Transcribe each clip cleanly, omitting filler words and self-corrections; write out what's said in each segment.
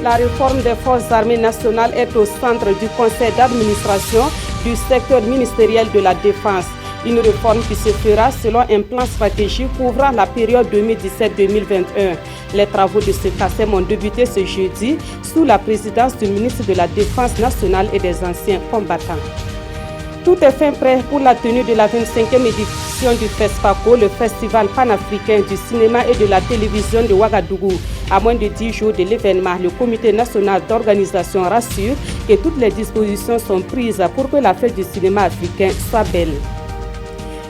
La réforme des forces armées nationales est au centre du conseil d'administration du secteur ministériel de la Défense. Une réforme qui se fera selon un plan stratégique couvrant la période 2017-2021. Les travaux de ce CACEM ont débuté ce jeudi sous la présidence du ministre de la Défense nationale et des anciens combattants. Tout est fin prêt pour la tenue de la 25e édition du FESPACO, le festival panafricain du cinéma et de la télévision de Ouagadougou. À moins de 10 jours de l'événement, le comité national d'organisation rassure que toutes les dispositions sont prises pour que la fête du cinéma africain soit belle.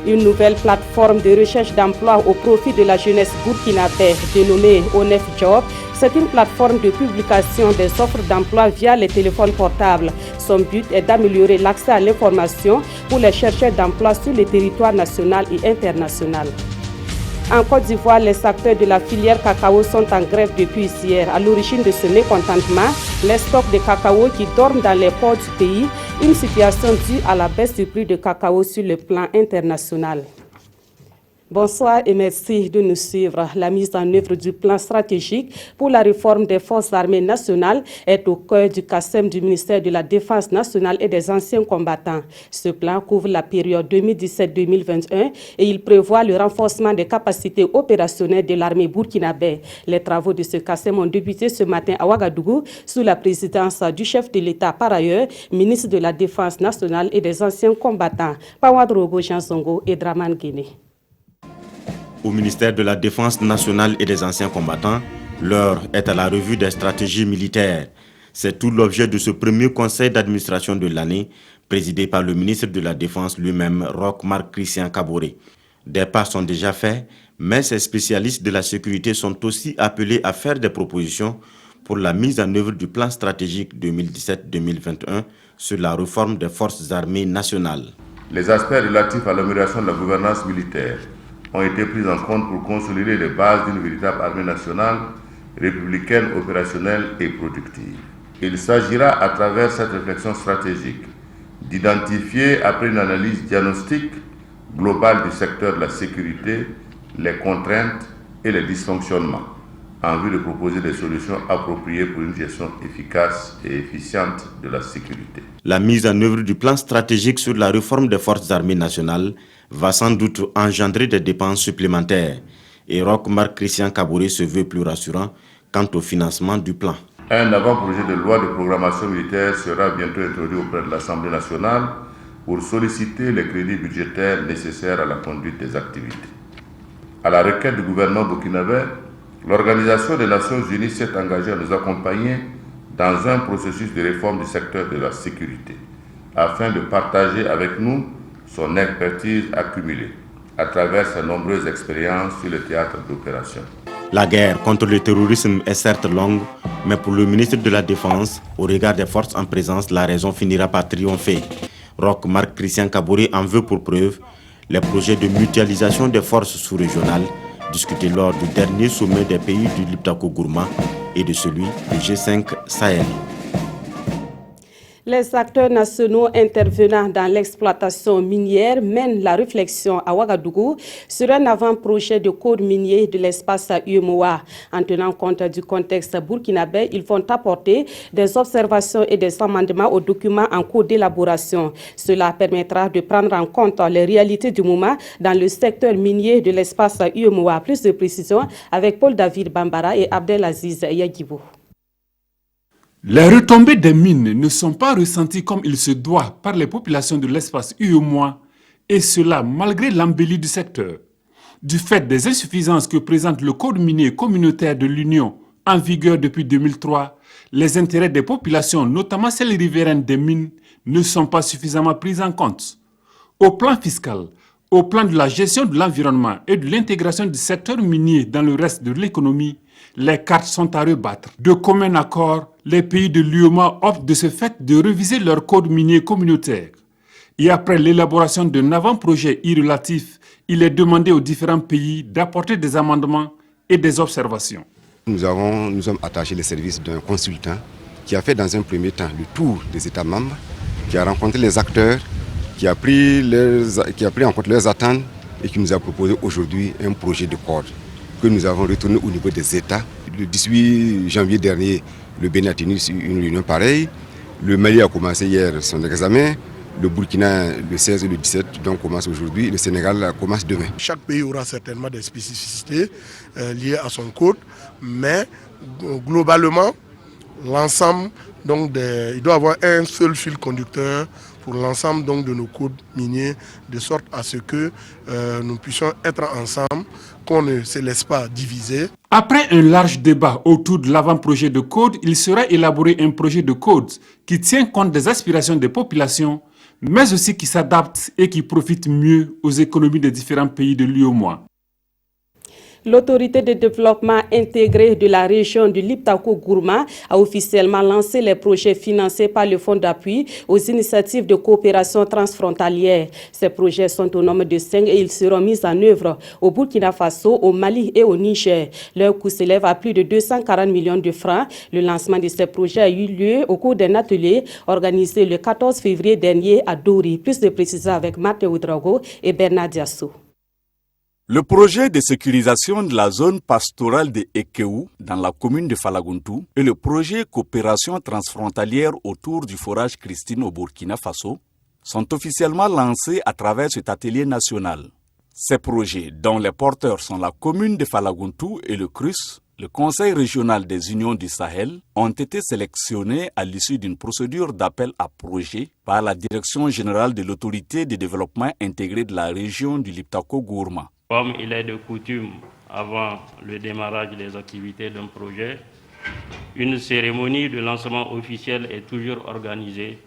Une nouvelle plateforme de recherche d'emploi au profit de la jeunesse burkinabé dénommée ONEF Job. C'est une plateforme de publication des offres d'emploi via les téléphones portables. Son but est d'améliorer l'accès à l'information pour les chercheurs d'emploi sur le territoire national et international. En Côte d'Ivoire, les acteurs de la filière cacao sont en grève depuis hier. À l'origine de ce mécontentement, les stocks de cacao qui dorment dans les ports du pays, une situation due à la baisse du prix de cacao sur le plan international. Bonsoir et merci de nous suivre. La mise en œuvre du plan stratégique pour la réforme des forces armées nationales est au cœur du CACEM du ministère de la Défense nationale et des anciens combattants. Ce plan couvre la période 2017-2021 et il prévoit le renforcement des capacités opérationnelles de l'armée burkinabé. Les travaux de ce CACEM ont débuté ce matin à Ouagadougou sous la présidence du chef de l'État, par ailleurs, ministre de la Défense nationale et des anciens combattants, Pawadrogo Jansongo et Draman Guinée. Au ministère de la Défense nationale et des anciens combattants, l'heure est à la revue des stratégies militaires. C'est tout l'objet de ce premier conseil d'administration de l'année, présidé par le ministre de la Défense lui-même, Roch Marc Christian Kaboré. Des pas sont déjà faits, mais ces spécialistes de la sécurité sont aussi appelés à faire des propositions pour la mise en œuvre du plan stratégique 2017-2021 sur la réforme des forces armées nationales. Les aspects relatifs à l'amélioration de la gouvernance militaire ont été pris en compte pour consolider les bases d'une véritable armée nationale, républicaine, opérationnelle et productive. Il s'agira, à travers cette réflexion stratégique, d'identifier, après une analyse diagnostique globale du secteur de la sécurité, les contraintes et les dysfonctionnements, en vue de proposer des solutions appropriées pour une gestion efficace et efficiente de la sécurité. La mise en œuvre du plan stratégique sur la réforme des forces armées nationales va sans doute engendrer des dépenses supplémentaires. Et Roch Marc Christian Kaboré se veut plus rassurant quant au financement du plan. Un avant-projet de loi de programmation militaire sera bientôt introduit auprès de l'Assemblée nationale pour solliciter les crédits budgétaires nécessaires à la conduite des activités. À la requête du gouvernement burkinabé, l'Organisation des Nations Unies s'est engagée à nous accompagner dans un processus de réforme du secteur de la sécurité, afin de partager avec nous son expertise accumulée à travers ses nombreuses expériences sur le théâtre d'opération. La guerre contre le terrorisme est certes longue, mais pour le ministre de la Défense, au regard des forces en présence, la raison finira par triompher. Roch Marc Christian Kaboré en veut pour preuve les projets de mutualisation des forces sous-régionales discutés lors du dernier sommet des pays du Liptako-Gourma et de celui du G5 Sahel. Les acteurs nationaux intervenant dans l'exploitation minière mènent la réflexion à Ouagadougou sur un avant-projet de code minier de l'espace UEMOA. En tenant compte du contexte burkinabé, ils vont apporter des observations et des amendements aux documents en cours d'élaboration. Cela permettra de prendre en compte les réalités du moment dans le secteur minier de l'espace UEMOA. Plus de précisions avec Paul-David Bambara et Abdelaziz Yagibou. Les retombées des mines ne sont pas ressenties comme il se doit par les populations de l'espace UEMOA, et cela malgré l'embellie du secteur. Du fait des insuffisances que présente le code minier communautaire de l'Union en vigueur depuis 2003, les intérêts des populations, notamment celles riveraines des mines, ne sont pas suffisamment pris en compte. Au plan fiscal, au plan de la gestion de l'environnement et de l'intégration du secteur minier dans le reste de l'économie, les cartes sont à rebattre. De commun accord, les pays de l'UEMOA optent de ce fait de réviser leur code minier communautaire. Et après l'élaboration d'un avant-projet relatif, il est demandé aux différents pays d'apporter des amendements et des observations. Nous sommes attachés les services d'un consultant qui a fait dans un premier temps le tour des États membres, qui a rencontré les acteurs, qui a pris en compte leurs attentes et qui nous a proposé aujourd'hui un projet de code. que nous avons retourné au niveau des États. Le 18 janvier dernier, le Bénin a tenu une réunion pareille. Le Mali a commencé hier son examen. Le Burkina, le 16 et le 17, donc commence aujourd'hui. Le Sénégal commence demain. Chaque pays aura certainement des spécificités liées à son code, mais globalement, l'ensemble, il doit y avoir un seul fil conducteur pour l'ensemble de nos codes miniers, de sorte à ce que nous puissions être ensemble, qu'on ne se laisse pas diviser. Après un large débat autour de l'avant-projet de code, il sera élaboré un projet de code qui tient compte des aspirations des populations, mais aussi qui s'adapte et qui profite mieux aux économies des différents pays de l'UEMOA. L'autorité de développement intégré de la région du Liptako-Gourma a officiellement lancé les projets financés par le Fonds d'appui aux initiatives de coopération transfrontalière. Ces projets sont au nombre de 5 et ils seront mis en œuvre au Burkina Faso, au Mali et au Niger. Leur coût s'élève à plus de 240 millions de francs. Le lancement de ces projets a eu lieu au cours d'un atelier organisé le 14 février dernier à Dori. Plus de précisions avec Martin Oudrago et Bernard Diassou. Le projet de sécurisation de la zone pastorale de Ekeou dans la commune de Falagountou et le projet coopération transfrontalière autour du forage Christine au Burkina Faso sont officiellement lancés à travers cet atelier national. Ces projets, dont les porteurs sont la commune de Falagountou et le CRUS, le Conseil régional des unions du Sahel, ont été sélectionnés à l'issue d'une procédure d'appel à projet par la Direction générale de l'autorité de développement intégré de la région du Liptako-Gourma. Comme il est de coutume, avant le démarrage des activités d'un projet, une cérémonie de lancement officiel est toujours organisée,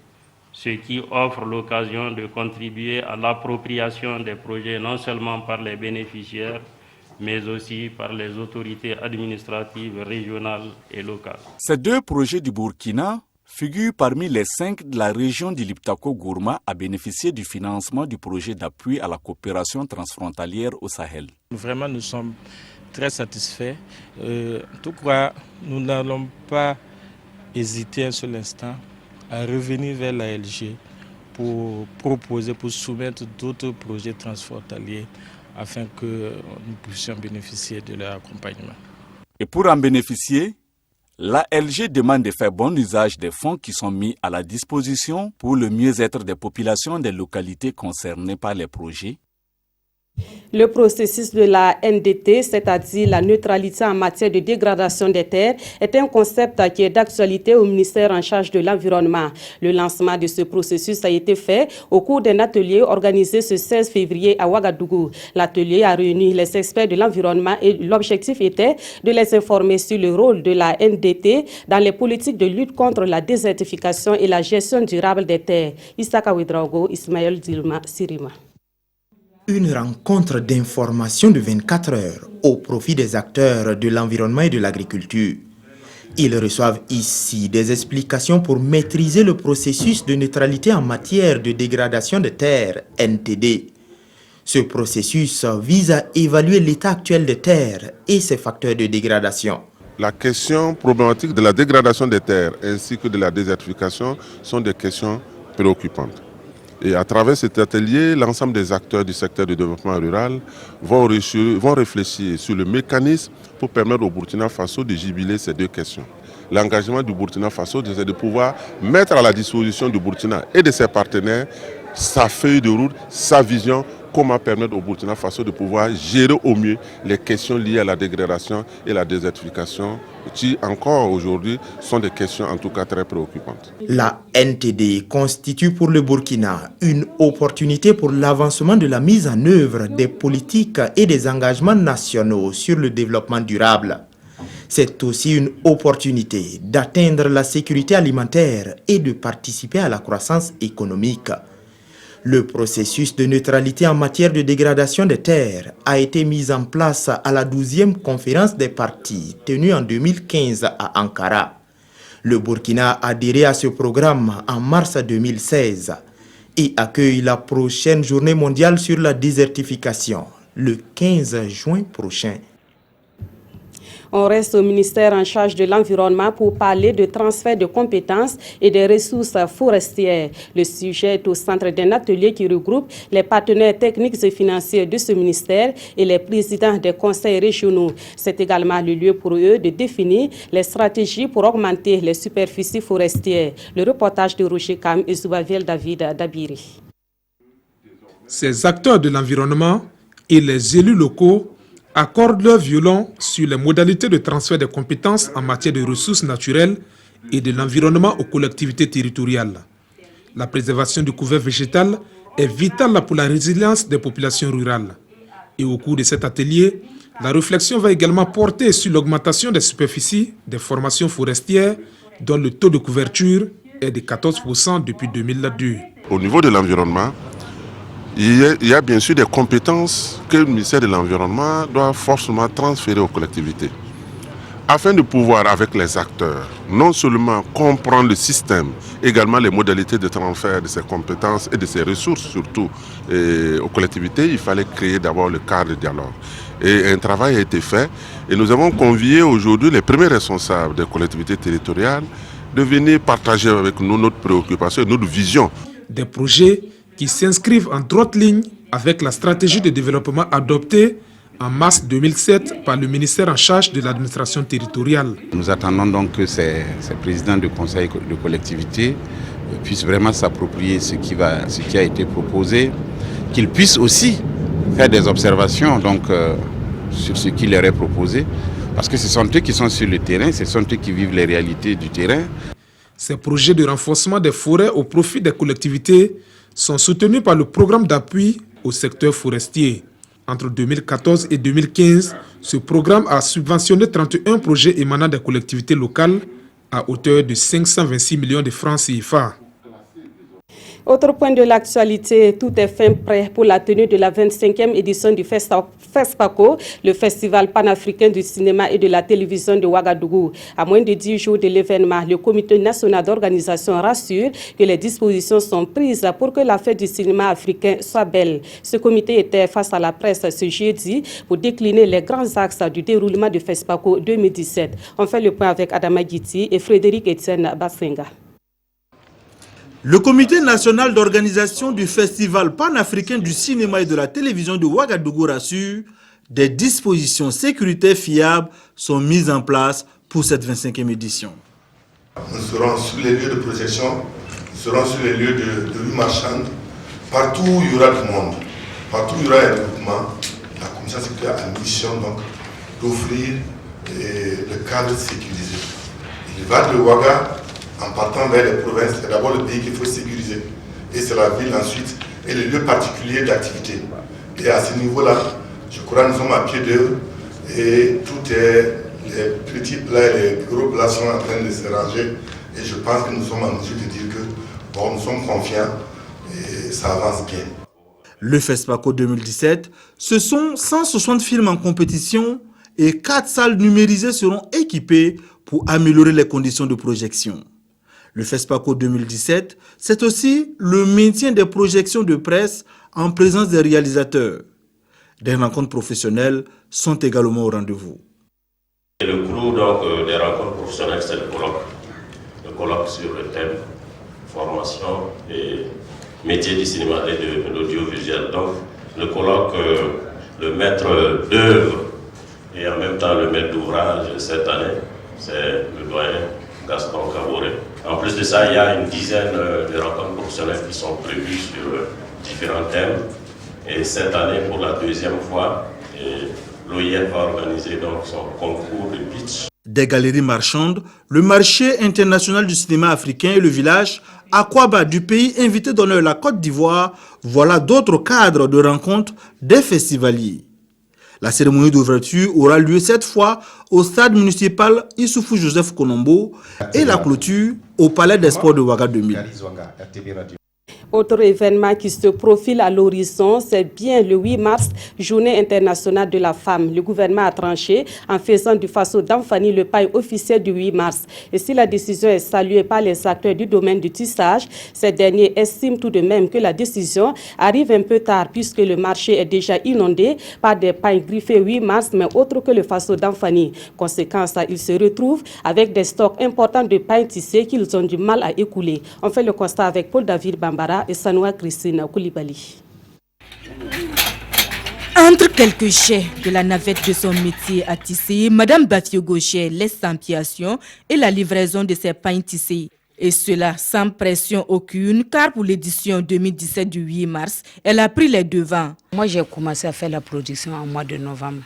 ce qui offre l'occasion de contribuer à l'appropriation des projets non seulement par les bénéficiaires, mais aussi par les autorités administratives régionales et locales. Ces deux projets du Burkina figurent parmi les 5 de la région du Liptako-Gourma à bénéficier du financement du projet d'appui à la coopération transfrontalière au Sahel. Vraiment, nous sommes très satisfaits. En tout cas, nous n'allons pas hésiter un seul instant à revenir vers la LG pour proposer, pour soumettre d'autres projets transfrontaliers afin que nous puissions bénéficier de leur accompagnement. Et pour en bénéficier, la LG demande de faire bon usage des fonds qui sont mis à la disposition pour le mieux-être des populations des localités concernées par les projets. Le processus de la NDT, c'est-à-dire la neutralité en matière de dégradation des terres, est un concept qui est d'actualité au ministère en charge de l'environnement. Le lancement de ce processus a été fait au cours d'un atelier organisé ce 16 février à Ouagadougou. L'atelier a réuni les experts de l'environnement et l'objectif était de les informer sur le rôle de la NDT dans les politiques de lutte contre la désertification et la gestion durable des terres. Isaka Ouedraogo, Ismaël Dilma, Sirima. Une rencontre d'information de 24 heures au profit des acteurs de l'environnement et de l'agriculture. Ils reçoivent ici des explications pour maîtriser le processus de neutralité en matière de dégradation des terres, NTD. Ce processus vise à évaluer l'état actuel des terres et ses facteurs de dégradation. La question problématique de la dégradation des terres ainsi que de la désertification sont des questions préoccupantes. Et à travers cet atelier, l'ensemble des acteurs du secteur du développement rural vont réfléchir sur le mécanisme pour permettre au Burkina Faso de juguler ces deux questions. L'engagement du Burkina Faso, c'est de pouvoir mettre à la disposition du Burkina et de ses partenaires sa feuille de route, sa vision, comment permettre au Burkina Faso de pouvoir gérer au mieux les questions liées à la dégradation et la désertification, qui encore aujourd'hui sont des questions en tout cas très préoccupantes. La NTD constitue pour le Burkina une opportunité pour l'avancement de la mise en œuvre des politiques et des engagements nationaux sur le développement durable. C'est aussi une opportunité d'atteindre la sécurité alimentaire et de participer à la croissance économique. Le processus de neutralité en matière de dégradation des terres a été mis en place à la 12e conférence des parties tenue en 2015 à Ankara. Le Burkina a adhéré à ce programme en mars 2016 et accueille la prochaine journée mondiale sur la désertification le 15 juin prochain. On reste au ministère en charge de l'environnement pour parler de transfert de compétences et des ressources forestières. Le sujet est au centre d'un atelier qui regroupe les partenaires techniques et financiers de ce ministère et les présidents des conseils régionaux. C'est également le lieu pour eux de définir les stratégies pour augmenter les superficies forestières. Le reportage de Roger Kam et Zoubaviel David Dabiri. Ces acteurs de l'environnement et les élus locaux accordent leur violon sur les modalités de transfert de compétences en matière de ressources naturelles et de l'environnement aux collectivités territoriales. La préservation du couvert végétal est vitale pour la résilience des populations rurales. Et au cours de cet atelier, la réflexion va également porter sur l'augmentation des superficies des formations forestières dont le taux de couverture est de 14% depuis 2002. Au niveau de l'environnement, il y a bien sûr des compétences que le ministère de l'Environnement doit forcément transférer aux collectivités. Afin de pouvoir, avec les acteurs, non seulement comprendre le système, également les modalités de transfert de ces compétences et de ces ressources, surtout aux collectivités, il fallait créer d'abord le cadre de dialogue. Et un travail a été fait et nous avons convié aujourd'hui les premiers responsables des collectivités territoriales de venir partager avec nous notre préoccupation et notre vision. Des projets qui s'inscrivent en droite ligne avec la stratégie de développement adoptée en mars 2007 par le ministère en charge de l'administration territoriale. Nous attendons donc que ces présidents de conseils de collectivité puissent vraiment s'approprier ce qui a été proposé, qu'ils puissent aussi faire des observations sur ce qui leur est proposé, parce que ce sont eux qui sont sur le terrain, ce sont eux qui vivent les réalités du terrain. Ces projets de renforcement des forêts au profit des collectivités sont soutenus par le programme d'appui au secteur forestier. Entre 2014 et 2015, ce programme a subventionné 31 projets émanant des collectivités locales à hauteur de 526 millions de francs CFA. Autre point de l'actualité, tout est fin prêt pour la tenue de la 25e édition du FESPACO, le Festival panafricain du cinéma et de la télévision de Ouagadougou. À moins de 10 jours de l'événement, le Comité national d'organisation rassure que les dispositions sont prises pour que la fête du cinéma africain soit belle. Ce comité était face à la presse ce jeudi pour décliner les grands axes du déroulement du FESPACO 2017. On fait le point avec Adama Guiti et Frédéric Etienne Bassenga. Le Comité national d'organisation du Festival panafricain du cinéma et de la télévision de Ouagadougou rassure, des dispositions sécuritaires fiables sont mises en place pour cette 25e édition. Nous serons sur les lieux de projection, nous serons sur les lieux de rue marchande, partout où il y aura du monde, partout où il y aura un regroupement. La commission sécuritaire a mission donc d'offrir le cadre sécurisé. Il va de Ouaga en partant vers les provinces, c'est d'abord le pays qu'il faut sécuriser. Et c'est la ville ensuite, et les lieux particuliers d'activité. Et à ce niveau-là, je crois que nous sommes à pied d'œuvre et tout est, les petits plats et les gros plats sont en train de se ranger. Et je pense que nous sommes en mesure de dire que nous sommes confiants et ça avance bien. Le FESPACO 2017, ce sont 160 films en compétition et 4 salles numérisées seront équipées pour améliorer les conditions de projection. Le FESPACO 2017, c'est aussi le maintien des projections de presse en présence des réalisateurs. Des rencontres professionnelles sont également au rendez-vous. Le clou des rencontres professionnelles, c'est le colloque. Le colloque sur le thème formation et métier du cinéma et de l'audiovisuel. Donc, le colloque, le maître d'œuvre et en même temps le maître d'ouvrage cette année, c'est le doyen Gaston Kaboré. En plus de ça, il y a une dizaine de rencontres professionnelles qui sont prévues sur différents thèmes. Et cette année, pour la deuxième fois, l'OIF va organiser donc son concours de pitch. Des galeries marchandes, le marché international du cinéma africain et le village Akwaba du pays invité d'honneur la Côte d'Ivoire, voilà d'autres cadres de rencontres des festivaliers. La cérémonie d'ouverture aura lieu cette fois au stade municipal Issoufou Joseph Konombo et la clôture au Palais des Sports de Ouaga 2000. Autre événement qui se profile à l'horizon, c'est bien le 8 mars, journée internationale de la femme. Le gouvernement a tranché en faisant du Faso d'Amfani le paille officiel du 8 mars. Et si la décision est saluée par les acteurs du domaine du tissage, ces derniers estiment tout de même que la décision arrive un peu tard puisque le marché est déjà inondé par des pailles griffées 8 mars, mais autres que le Faso d'Amfani. Conséquence, ils se retrouvent avec des stocks importants de pailles tissées qu'ils ont du mal à écouler. On fait le constat avec Paul David Bambara et Sanoua Christine Koulibaly. Entre quelques jets de la navette de son métier à tisser, Madame Bafio Gaucher laisse sans piation et la livraison de ses pains tissés. Et cela sans pression aucune, car pour l'édition 2017 du 8 mars, elle a pris les devants. Moi, j'ai commencé à faire la production en mois de novembre,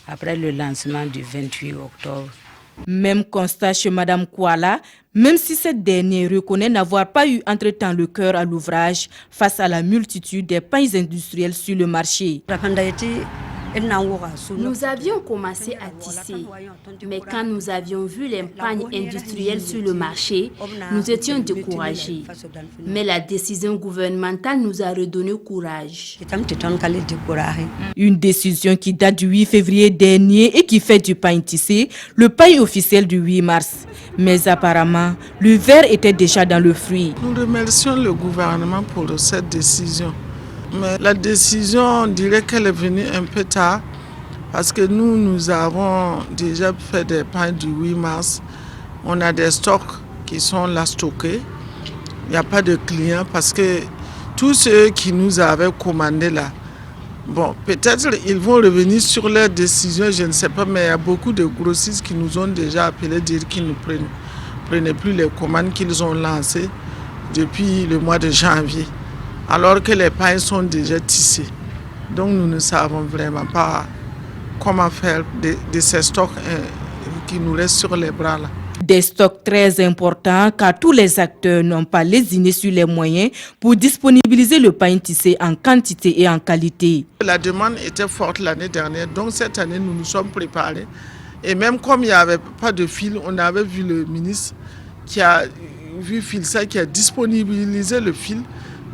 après le lancement du 28 octobre. Même constat chez Madame Kouala, même si cette dernière reconnaît n'avoir pas eu entre-temps le cœur à l'ouvrage face à la multitude des pains industriels sur le marché. Nous avions commencé à tisser, mais quand nous avions vu les pagnes industrielles sur le marché, nous étions découragés. Mais la décision gouvernementale nous a redonné courage. Une décision qui date du 8 février dernier et qui fait du pain tissé le pain officiel du 8 mars. Mais apparemment, le verre était déjà dans le fruit. Nous remercions le gouvernement pour cette décision. Mais la décision, on dirait qu'elle est venue un peu tard parce que nous avons déjà fait des pains du 8 mars. On a des stocks qui sont là stockés. Il n'y a pas de clients parce que tous ceux qui nous avaient commandé là, bon, peut-être ils vont revenir sur leur décision, je ne sais pas, mais il y a beaucoup de grossistes qui nous ont déjà appelé dire qu'ils ne prenaient plus les commandes qu'ils ont lancées depuis le mois de janvier, alors que les pains sont déjà tissés. Donc nous ne savons vraiment pas comment faire de ces stocks qui nous restent sur les bras là. Des stocks très importants car tous les acteurs n'ont pas lésiné sur les moyens pour disponibiliser le pain tissé en quantité et en qualité. La demande était forte l'année dernière, donc cette année nous nous sommes préparés. Et même comme il n'y avait pas de fil, on avait vu le ministre qui a vu Filsa qui a disponibilisé le fil.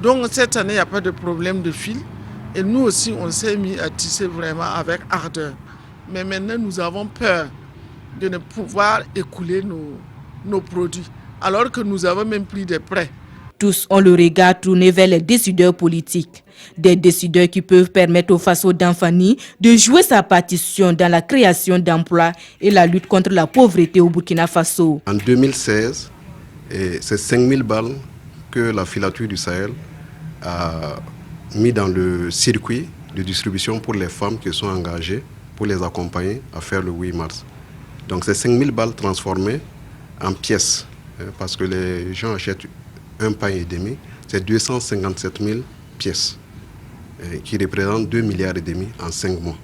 Donc cette année, il n'y a pas de problème de fil. Et nous aussi, on s'est mis à tisser vraiment avec ardeur. Mais maintenant, nous avons peur de ne pouvoir écouler nos produits, alors que nous avons même pris des prêts. Tous ont le regard tourné vers les décideurs politiques. Des décideurs qui peuvent permettre au Faso d'Amfani de jouer sa partition dans la création d'emplois et la lutte contre la pauvreté au Burkina Faso. En 2016, c'est 5000 balles que la filature du Sahel a mis dans le circuit de distribution pour les femmes qui sont engagées pour les accompagner à faire le 8 mars. Donc c'est 5000 balles transformées en pièces, parce que les gens achètent un pain et demi, c'est 257 000 pièces, qui représentent 2,5 milliards en 5 mois.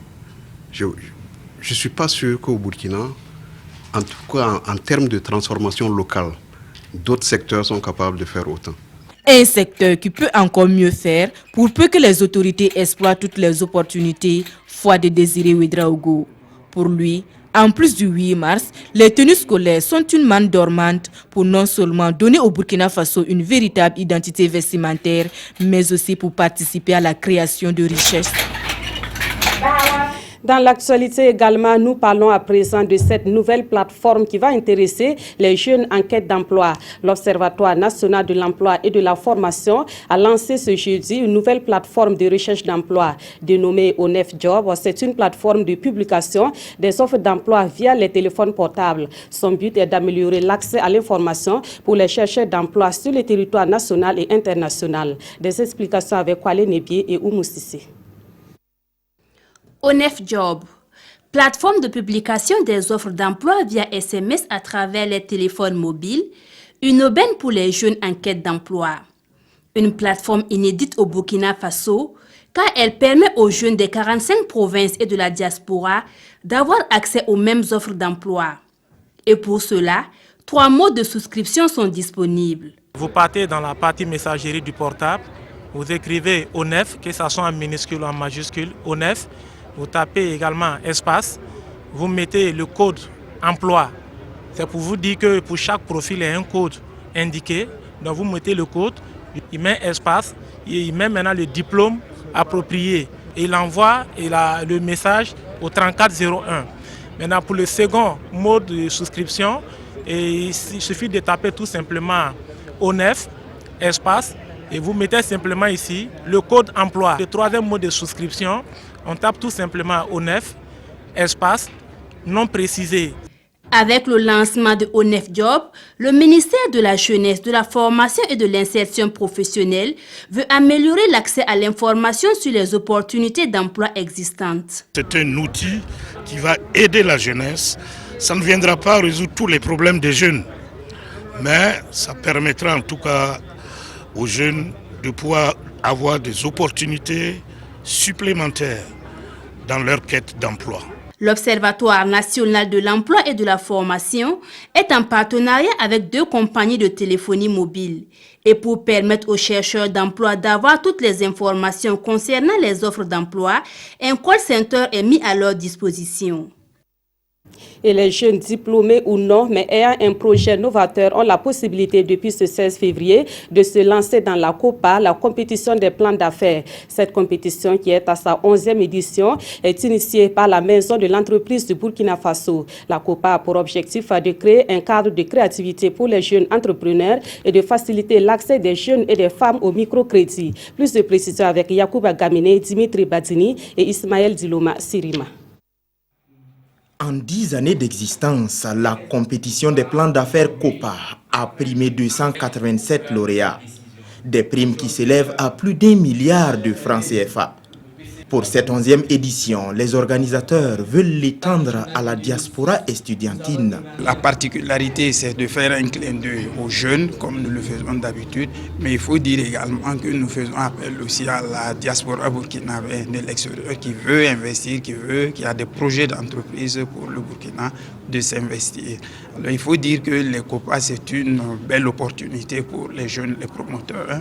Je ne suis pas sûr qu'au Burkina, en tout cas en termes de transformation locale, d'autres secteurs sont capables de faire autant. Un secteur qui peut encore mieux faire pour peu que les autorités exploitent toutes les opportunités, foi de Désiré Ouedraogo. Pour lui, en plus du 8 mars, les tenues scolaires sont une manne dormante pour non seulement donner au Burkina Faso une véritable identité vestimentaire, mais aussi pour participer à la création de richesses. Dans l'actualité également, nous parlons à présent de cette nouvelle plateforme qui va intéresser les jeunes en quête d'emploi. L'Observatoire national de l'emploi et de la formation a lancé ce jeudi une nouvelle plateforme de recherche d'emploi dénommée ONEF Job. C'est une plateforme de publication des offres d'emploi via les téléphones portables. Son but est d'améliorer l'accès à l'information pour les chercheurs d'emploi sur le territoire national et international. Des explications avec Kwale Nebié et Oumou Sissi. ONEF Job, plateforme de publication des offres d'emploi via SMS à travers les téléphones mobiles, une aubaine pour les jeunes en quête d'emploi. Une plateforme inédite au Burkina Faso, car elle permet aux jeunes des 45 provinces et de la diaspora d'avoir accès aux mêmes offres d'emploi. Et pour cela, 3 modes de souscription sont disponibles. Vous partez dans la partie messagerie du portable, vous écrivez ONEF, que ce soit en minuscule ou en majuscule, ONEF. Vous tapez également espace, vous mettez le code emploi. C'est pour vous dire que pour chaque profil, il y a un code indiqué. Donc vous mettez le code, Il met espace, il met maintenant le diplôme approprié. Et il envoie le message au 3401. Maintenant, pour le second mode de souscription, il suffit de taper tout simplement O9, espace, et vous mettez simplement ici le code emploi. Le troisième mode de souscription, on tape tout simplement O9, espace, non précisé. Avec le lancement de O9 Job, le ministère de la Jeunesse, de la Formation et de l'Insertion professionnelle veut améliorer l'accès à l'information sur les opportunités d'emploi existantes. C'est un outil qui va aider la jeunesse. Ça ne viendra pas résoudre tous les problèmes des jeunes, mais ça permettra en tout cas aux jeunes de pouvoir avoir des opportunités supplémentaires dans leur quête d'emploi. L'Observatoire national de l'emploi et de la formation est en partenariat avec 2 compagnies de téléphonie mobile. Et pour permettre aux chercheurs d'emploi d'avoir toutes les informations concernant les offres d'emploi, un call center est mis à leur disposition. Et les jeunes diplômés ou non, mais ayant un projet novateur, ont la possibilité depuis ce 16 février de se lancer dans la COPA, la compétition des plans d'affaires. Cette compétition, qui est à sa 11e édition, est initiée par la Maison de l'entreprise du Burkina Faso. La COPA a pour objectif de créer un cadre de créativité pour les jeunes entrepreneurs et de faciliter l'accès des jeunes et des femmes au microcrédit. Plus de précisions avec Yacouba Gamine, Dimitri Badini et Ismaël Diloma Sirima. En 10 années d'existence, la compétition des plans d'affaires COPA a primé 287 lauréats, des primes qui s'élèvent à plus d'1 milliard de francs CFA. Pour cette 11e édition, les organisateurs veulent l'étendre à la diaspora estudiantine. La particularité, c'est de faire un clin d'œil aux jeunes, comme nous le faisons d'habitude, mais il faut dire également que nous faisons appel aussi à la diaspora burkinabé de l'extérieur qui veut investir, qui a des projets d'entreprise pour le Burkina de s'investir. Alors, il faut dire que les COPA, c'est une belle opportunité pour les jeunes, les promoteurs,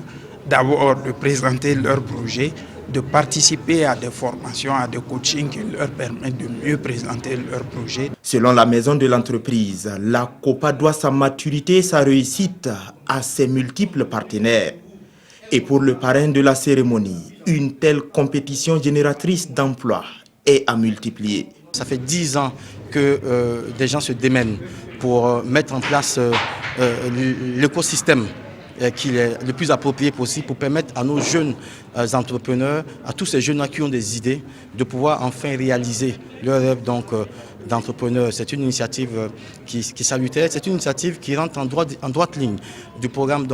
d'abord de présenter leurs projets, de participer à des formations, à des coachings qui leur permettent de mieux présenter leurs projets. Selon la Maison de l'entreprise, la COPA doit sa maturité et sa réussite à ses multiples partenaires. Et pour le parrain de la cérémonie, une telle compétition génératrice d'emplois est à multiplier. Ça fait 10 ans que des gens se démènent pour mettre en place l'écosystème qui est le plus approprié possible pour permettre à nos jeunes entrepreneurs, à tous ces jeunes qui ont des idées, de pouvoir enfin réaliser leur rêve d'entrepreneur. C'est une initiative qui est salutaire, c'est une initiative qui rentre en droite ligne du programme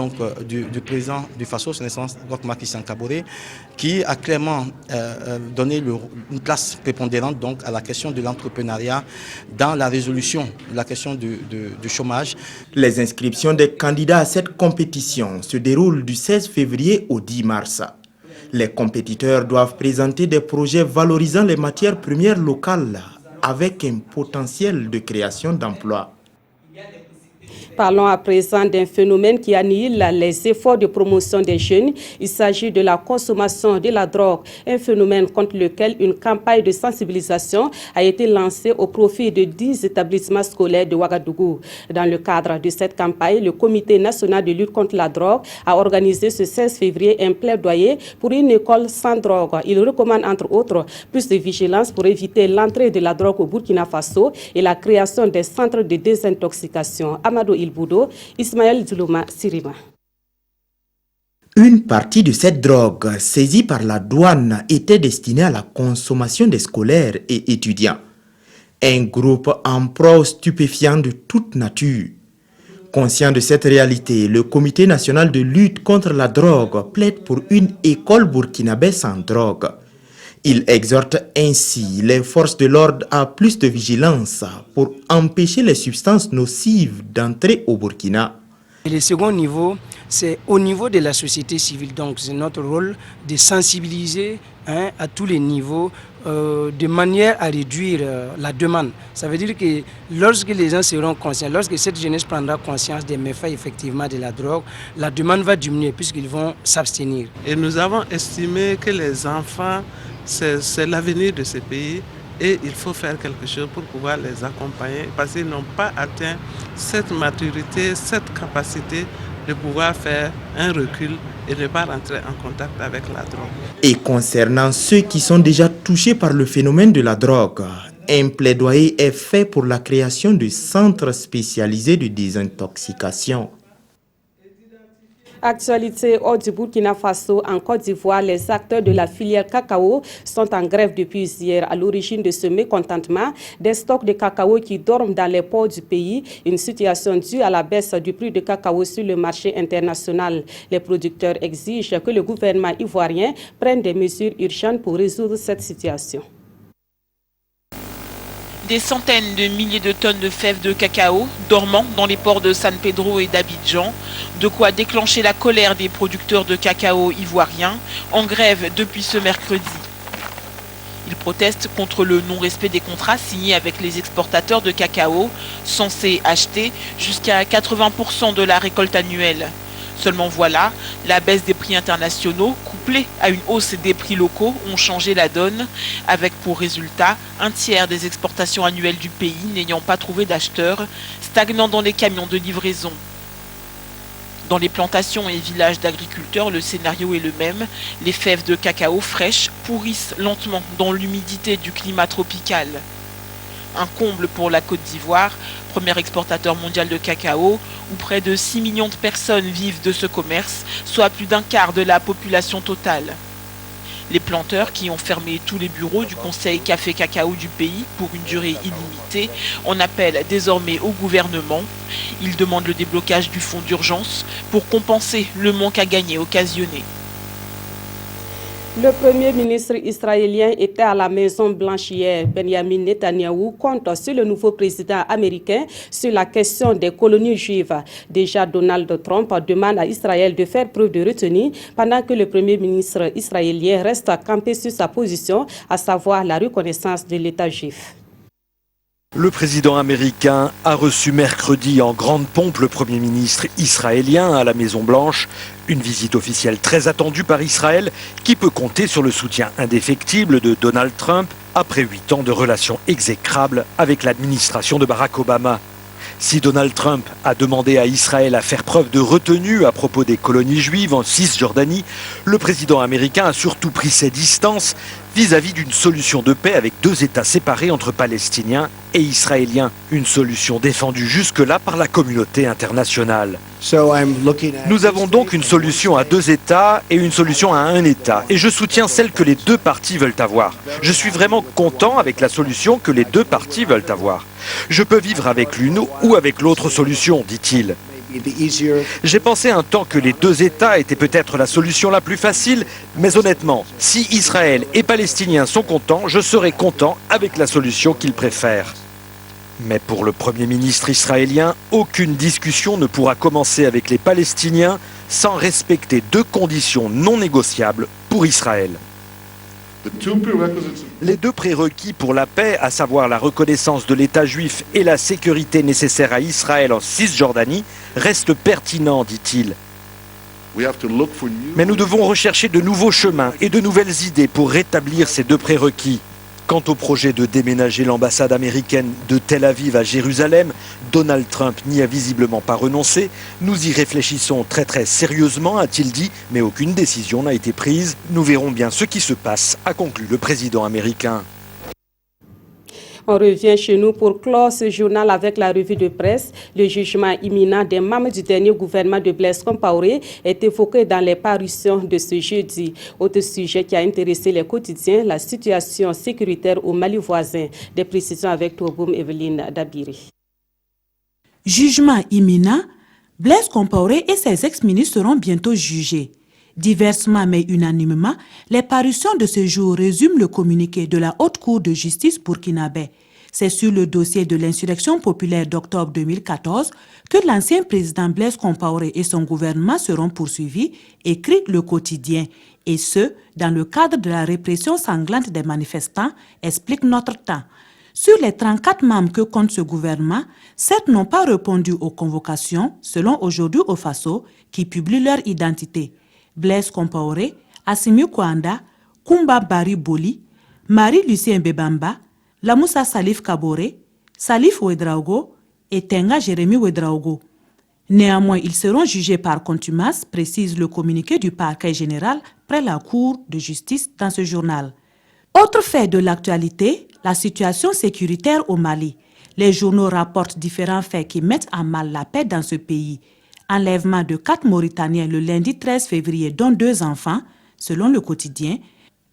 du président du FASO, son excellence Dr Macky Sall Kaboré, qui a clairement donné une place prépondérante à la question de l'entrepreneuriat dans la résolution de la question du chômage. Les inscriptions des candidats à cette compétition se déroulent du 16 février au 10 mars. Les compétiteurs doivent présenter des projets valorisant les matières premières locales avec un potentiel de création d'emplois. Parlons à présent d'un phénomène qui annihile les efforts de promotion des jeunes. Il s'agit de la consommation de la drogue, un phénomène contre lequel une campagne de sensibilisation a été lancée au profit de 10 établissements scolaires de Ouagadougou. Dans le cadre de cette campagne, le Comité national de lutte contre la drogue a organisé ce 16 février un plaidoyer pour une école sans drogue. Il recommande entre autres plus de vigilance pour éviter l'entrée de la drogue au Burkina Faso et la création des centres de désintoxication. Amadou Ilboudo, Ismaël Diloma Sirima. Une partie de cette drogue saisie par la douane était destinée à la consommation des scolaires et étudiants. Un groupe en proie aux stupéfiants de toute nature. Conscient de cette réalité, le Comité national de lutte contre la drogue plaide pour une école burkinabé sans drogue. Il exhorte ainsi les forces de l'ordre à plus de vigilance pour empêcher les substances nocives d'entrer au Burkina. Et le second niveau, c'est au niveau de la société civile. Donc c'est notre rôle de sensibiliser à tous les niveaux de manière à réduire la demande. Ça veut dire que lorsque les gens seront conscients, lorsque cette jeunesse prendra conscience des méfaits effectivement de la drogue, la demande va diminuer puisqu'ils vont s'abstenir. Et nous avons estimé que les enfants, c'est l'avenir de ce pays et il faut faire quelque chose pour pouvoir les accompagner parce qu'ils n'ont pas atteint cette maturité, cette capacité de pouvoir faire un recul et ne pas rentrer en contact avec la drogue. Et concernant ceux qui sont déjà touchés par le phénomène de la drogue, un plaidoyer est fait pour la création de centres spécialisés de désintoxication. Actualité hors du Burkina Faso, en Côte d'Ivoire, les acteurs de la filière cacao sont en grève depuis hier. À l'origine de ce mécontentement, des stocks de cacao qui dorment dans les ports du pays, une situation due à la baisse du prix de cacao sur le marché international. Les producteurs exigent que le gouvernement ivoirien prenne des mesures urgentes pour résoudre cette situation. Des centaines de milliers de tonnes de fèves de cacao dormant dans les ports de San Pedro et d'Abidjan, de quoi déclencher la colère des producteurs de cacao ivoiriens en grève depuis ce mercredi. Ils protestent contre le non-respect des contrats signés avec les exportateurs de cacao, censés acheter jusqu'à 80% de la récolte annuelle. Seulement voilà, la baisse des prix internationaux, couplée à une hausse des prix locaux, ont changé la donne, avec pour résultat un tiers des exportations annuelles du pays n'ayant pas trouvé d'acheteurs, stagnant dans les camions de livraison. Dans les plantations et villages d'agriculteurs, le scénario est le même. Les fèves de cacao fraîches pourrissent lentement dans l'humidité du climat tropical. Un comble pour la Côte d'Ivoire, premier exportateur mondial de cacao, où près de 6 millions de personnes vivent de ce commerce, soit plus d'un quart de la population totale. Les planteurs, qui ont fermé tous les bureaux du Conseil Café Cacao du pays pour une durée illimitée, en appellent désormais au gouvernement. Ils demandent le déblocage du fonds d'urgence pour compenser le manque à gagner occasionné. Le Premier ministre israélien était à la Maison-Blanche hier. Benjamin Netanyahou compte sur le nouveau président américain sur la question des colonies juives. Déjà, Donald Trump demande à Israël de faire preuve de retenue pendant que le Premier ministre israélien reste campé sur sa position, à savoir la reconnaissance de l'État juif. Le président américain a reçu mercredi en grande pompe le Premier ministre israélien à la Maison-Blanche. Une visite officielle très attendue par Israël qui peut compter sur le soutien indéfectible de Donald Trump après 8 ans de relations exécrables avec l'administration de Barack Obama. Si Donald Trump a demandé à Israël à faire preuve de retenue à propos des colonies juives en Cisjordanie, le président américain a surtout pris ses distances vis-à-vis d'une solution de paix avec 2 États séparés entre Palestiniens et Israéliens. Une solution défendue jusque-là par la communauté internationale. Nous avons donc une solution à 2 États et une solution à 1 État. Et je soutiens celle que les 2 parties veulent avoir. Je suis vraiment content avec la solution que les 2 parties veulent avoir. Je peux vivre avec l'une ou avec l'autre solution, dit-il. J'ai pensé un temps que les 2 États étaient peut-être la solution la plus facile, mais honnêtement, si Israël et Palestiniens sont contents, je serai content avec la solution qu'ils préfèrent. Mais pour le Premier ministre israélien, aucune discussion ne pourra commencer avec les Palestiniens sans respecter 2 conditions non négociables pour Israël. Les 2 prérequis pour la paix, à savoir la reconnaissance de l'État juif et la sécurité nécessaire à Israël en Cisjordanie, restent pertinents, dit-il. Mais nous devons rechercher de nouveaux chemins et de nouvelles idées pour rétablir ces 2 prérequis. Quant au projet de déménager l'ambassade américaine de Tel Aviv à Jérusalem, Donald Trump n'y a visiblement pas renoncé. Nous y réfléchissons très sérieusement, a-t-il dit, mais aucune décision n'a été prise. Nous verrons bien ce qui se passe, a conclu le président américain. On revient chez nous pour clore ce journal avec la revue de presse. Le jugement imminent des membres du dernier gouvernement de Blaise Compaoré est évoqué dans les parutions de ce jeudi. Autre sujet qui a intéressé les quotidiens, la situation sécuritaire au Mali voisin. Des précisions avec Touboum Evelyne Dabiri. Jugement imminent, Blaise Compaoré et ses ex-ministres seront bientôt jugés. Diversement mais unanimement, les parutions de ce jour résument le communiqué de la Haute Cour de justice burkinabé. C'est sur le dossier de l'insurrection populaire d'octobre 2014 que l'ancien président Blaise Compaoré et son gouvernement seront poursuivis, écrit le quotidien. Et ce, dans le cadre de la répression sanglante des manifestants, explique Notre Temps. Sur les 34 membres que compte ce gouvernement, 7 n'ont pas répondu aux convocations, selon Aujourd'hui au Faso, qui publie leur identité. Blaise Compaoré, Assimi Kouanda, Koumba Bari Boli, Marie-Lucien Bebamba, Lamoussa Salif Kabore, Salif Ouedraogo et Tenga Jérémy Ouedraogo. Néanmoins, ils seront jugés par contumace, précise le communiqué du parquet général près la Cour de justice dans ce journal. Autre fait de l'actualité, la situation sécuritaire au Mali. Les journaux rapportent différents faits qui mettent en mal la paix dans ce pays. Enlèvement de 4 Mauritaniens le lundi 13 février, dont 2 enfants, selon le quotidien.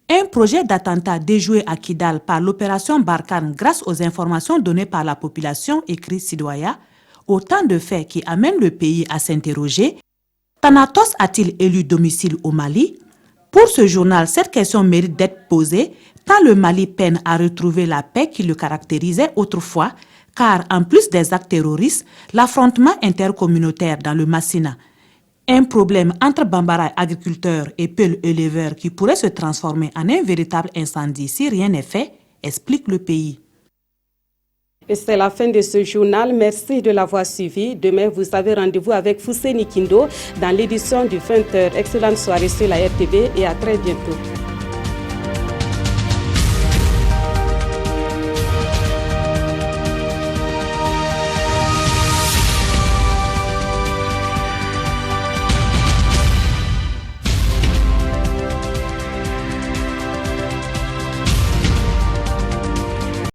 Un projet d'attentat déjoué à Kidal par l'opération Barkhane grâce aux informations données par la population, écrit Sidoya. Autant de faits qui amènent le pays à s'interroger. Thanatos a-t-il élu domicile au Mali? Pour ce journal, cette question mérite d'être posée tant le Mali peine à retrouver la paix qui le caractérisait autrefois, car en plus des actes terroristes, l'affrontement intercommunautaire dans le Massina, un problème entre Bambara agriculteurs et Peul éleveurs qui pourrait se transformer en un véritable incendie si rien n'est fait, explique le pays. Et c'est la fin de ce journal. Merci de l'avoir suivi. Demain, vous avez rendez-vous avec Fousséni Kindo dans l'édition du 20h. Excellente soirée sur la RTV et à très bientôt.